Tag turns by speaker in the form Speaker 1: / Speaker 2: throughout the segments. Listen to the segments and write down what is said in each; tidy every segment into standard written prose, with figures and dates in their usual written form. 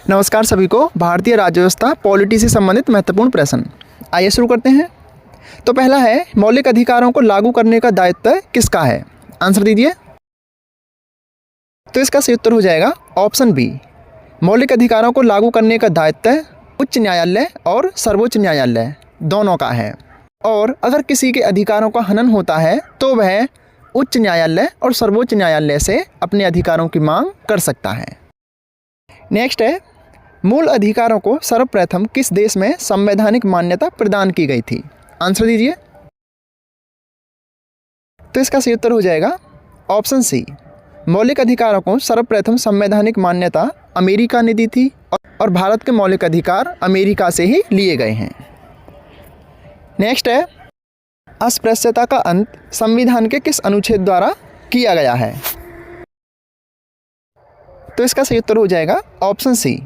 Speaker 1: नमस्कार सभी को। भारतीय राज्य व्यवस्था पॉलिटी से संबंधित महत्वपूर्ण प्रश्न, आइए शुरू करते हैं। तो पहला है, मौलिक अधिकारों को लागू करने का दायित्व किसका है? आंसर दीजिए। तो इसका सही उत्तर हो जाएगा ऑप्शन बी। मौलिक अधिकारों को लागू करने का दायित्व उच्च न्यायालय और सर्वोच्च न्यायालय दोनों का है, और अगर किसी के अधिकारों का हनन होता है तो वह उच्च न्यायालय और सर्वोच्च न्यायालय से अपने अधिकारों की मांग कर सकता है। नेक्स्ट है, मूल अधिकारों को सर्वप्रथम किस देश में संवैधानिक मान्यता प्रदान की गई थी? आंसर दीजिए। तो इसका सही उत्तर हो जाएगा ऑप्शन सी। मौलिक अधिकारों को सर्वप्रथम संवैधानिक मान्यता अमेरिका ने दी थी, और भारत के मौलिक अधिकार अमेरिका से ही लिए गए हैं। नेक्स्ट है, अस्पृश्यता का अंत संविधान के किस अनुच्छेद द्वारा किया गया है? तो इसका सही उत्तर हो जाएगा ऑप्शन सी।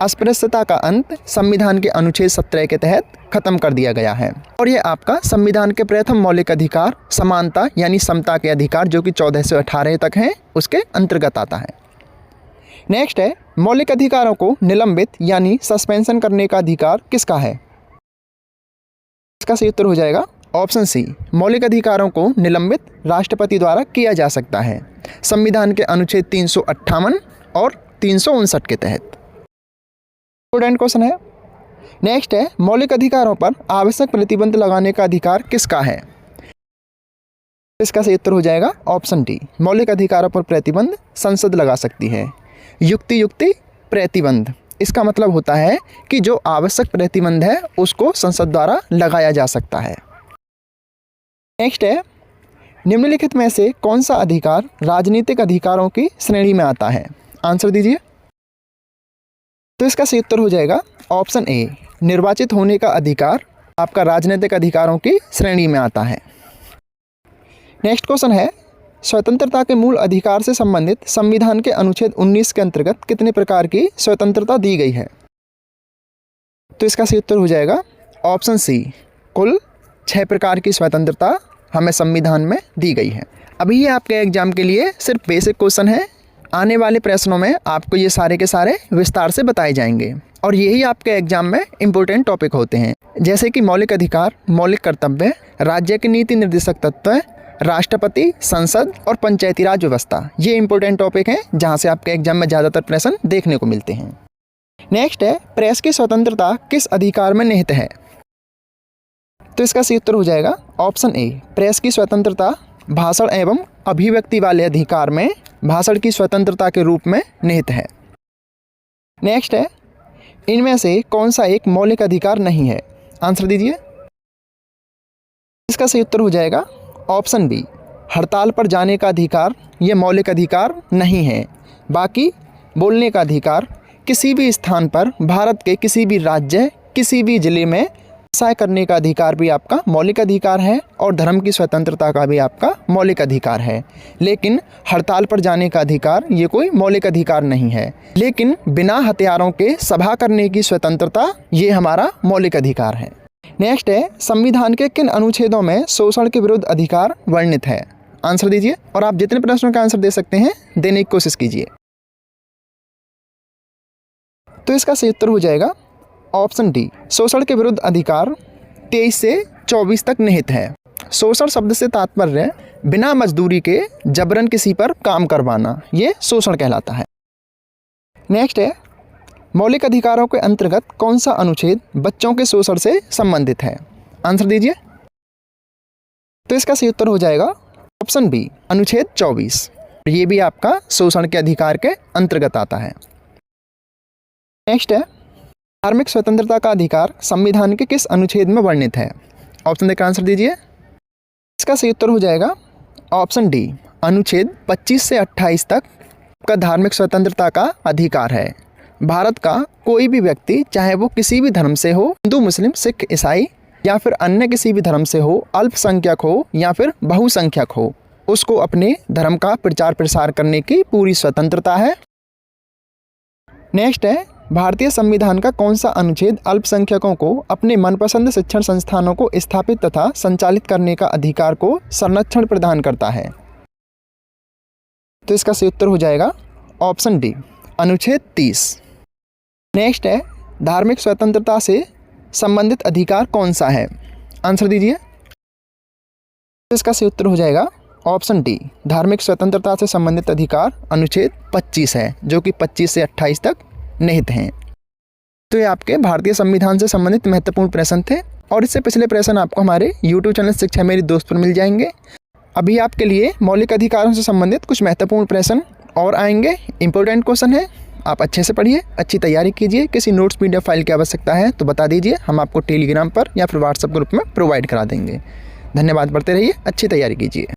Speaker 1: अस्पृश्यता का अंत संविधान के अनुच्छेद 17 के तहत खत्म कर दिया गया है, और यह आपका संविधान के प्रथम मौलिक अधिकार समानता यानी समता के अधिकार जो कि 14 से 18 तक हैं उसके अंतर्गत आता है। नेक्स्ट है, मौलिक अधिकारों को निलंबित यानी सस्पेंशन करने का अधिकार किसका है? इसका सही उत्तर हो जाएगा ऑप्शन सी। मौलिक अधिकारों को निलंबित राष्ट्रपति द्वारा किया जा सकता है संविधान के अनुच्छेद 358 और 359 के तहत। स्टूडेंट क्वेश्चन है। नेक्स्ट है, मौलिक अधिकारों पर आवश्यक प्रतिबंध लगाने का अधिकार किसका है? इसका सही उत्तर हो जाएगा ऑप्शन डी। मौलिक अधिकारों पर प्रतिबंध संसद लगा सकती है। युक्ति प्रतिबंध, इसका मतलब होता है कि जो आवश्यक प्रतिबंध है उसको संसद द्वारा लगाया जा सकता है। नेक्स्ट है, निम्नलिखित में से कौन सा अधिकार राजनीतिक अधिकारों की श्रेणी में आता है? आंसर दीजिए। तो इसका सही उत्तर हो जाएगा ऑप्शन ए। निर्वाचित होने का अधिकार आपका राजनीतिक अधिकारों की श्रेणी में आता है। नेक्स्ट क्वेश्चन है, स्वतंत्रता के मूल अधिकार से संबंधित संविधान के अनुच्छेद 19 के अंतर्गत कितने प्रकार की स्वतंत्रता दी गई है? तो इसका सही उत्तर हो जाएगा ऑप्शन सी। कुल 6 प्रकार की स्वतंत्रता हमें संविधान में दी गई है। अभी ये आपके एग्जाम के लिए सिर्फ बेसिक क्वेश्चन है। आने वाले प्रश्नों में आपको ये सारे के सारे विस्तार से बताए जाएंगे, और यही आपके एग्जाम में इम्पोर्टेंट टॉपिक होते हैं, जैसे कि मौलिक अधिकार, मौलिक कर्तव्य, राज्य के नीति निर्देशक तत्व, राष्ट्रपति, संसद और पंचायती राज व्यवस्था। ये इंपॉर्टेंट टॉपिक हैं जहाँ से आपके एग्जाम में ज़्यादातर प्रश्न देखने को मिलते हैं। नेक्स्ट है, प्रेस की स्वतंत्रता किस अधिकार में निहित है? तो इसका सही उत्तर हो जाएगा ऑप्शन ए। प्रेस की स्वतंत्रता भाषण एवं अभिव्यक्ति वाले अधिकार में भाषण की स्वतंत्रता के रूप में निहित है। नेक्स्ट है, इनमें से कौन सा एक मौलिक अधिकार नहीं है? आंसर दीजिए। इसका सही उत्तर हो जाएगा ऑप्शन बी। हड़ताल पर जाने का अधिकार ये मौलिक अधिकार नहीं है। बाकी बोलने का अधिकार, किसी भी स्थान पर भारत के किसी भी राज्य, किसी भी जिले में व्यवसाय करने का अधिकार भी आपका मौलिक अधिकार है, और धर्म की स्वतंत्रता का भी आपका मौलिक अधिकार है। लेकिन हड़ताल पर जाने का अधिकार ये कोई मौलिक अधिकार नहीं है। लेकिन बिना हथियारों के सभा करने की स्वतंत्रता ये हमारा मौलिक अधिकार है। नेक्स्ट है, संविधान के किन अनुच्छेदों में शोषण के विरुद्ध अधिकार वर्णित है? आंसर दीजिए, और आप जितने प्रश्नों का आंसर दे सकते हैं देने की कोशिश कीजिए। तो इसका सही उत्तर हो जाएगा ऑप्शन डी। शोषण के विरुद्ध अधिकार 23 से 24 तक निहित है। शोषण शब्द से तात्पर्य बिना मजदूरी के जबरन किसी पर काम करवाना, ये शोषण कहलाता है। नेक्स्ट है, मौलिक अधिकारों के अंतर्गत कौन सा अनुच्छेद बच्चों के शोषण से संबंधित है? आंसर दीजिए। तो इसका सही उत्तर हो जाएगा ऑप्शन बी, अनुच्छेद 24। ये भी आपका शोषण के अधिकार के अंतर्गत आता है। नेक्स्ट है, धार्मिक स्वतंत्रता का अधिकार संविधान के किस अनुच्छेद में वर्णित है? ऑप्शन देकर आंसर दीजिए। इसका सही उत्तर हो जाएगा ऑप्शन डी। अनुच्छेद 25 से 28 तक का धार्मिक स्वतंत्रता का अधिकार है। भारत का कोई भी व्यक्ति, चाहे वो किसी भी धर्म से हो, हिंदू, मुस्लिम, सिख, ईसाई या फिर अन्य किसी भी धर्म से हो, अल्पसंख्यक हो या फिर बहुसंख्यक हो, उसको अपने धर्म का प्रचार प्रसार करने की पूरी स्वतंत्रता है। नेक्स्ट है, भारतीय संविधान का कौन सा अनुच्छेद अल्पसंख्यकों को अपने मनपसंद शिक्षण संस्थानों को स्थापित तथा संचालित करने का अधिकार को संरक्षण प्रदान करता है? तो इसका सही उत्तर हो जाएगा ऑप्शन डी, अनुच्छेद 30। नेक्स्ट है धार्मिक स्वतंत्रता से संबंधित अधिकार कौन सा है? आंसर दीजिए। इसका सही उत्तर हो जाएगा ऑप्शन डी, धार्मिक स्वतंत्रता से संबंधित अधिकार अनुच्छेद 25 है, जो कि 25 से 28 तक निहित हैं। तो ये आपके भारतीय संविधान से संबंधित महत्वपूर्ण प्रश्न थे और इससे पिछले प्रश्न आपको हमारे YouTube चैनल शिक्षा मेरी दोस्त पर मिल जाएंगे। अभी आपके लिए मौलिक अधिकारों से संबंधित कुछ महत्वपूर्ण प्रश्न और आएंगे। इंपॉर्टेंट क्वेश्चन है, आप अच्छे से पढ़िए, अच्छी तैयारी कीजिए। किसी नोट्स PDF फाइल की आवश्यकता है तो बता दीजिए, हम आपको टेलीग्राम पर या फिर व्हाट्सएप ग्रुप में प्रोवाइड करा देंगे। धन्यवाद, पढ़ते रहिए, अच्छी तैयारी कीजिए।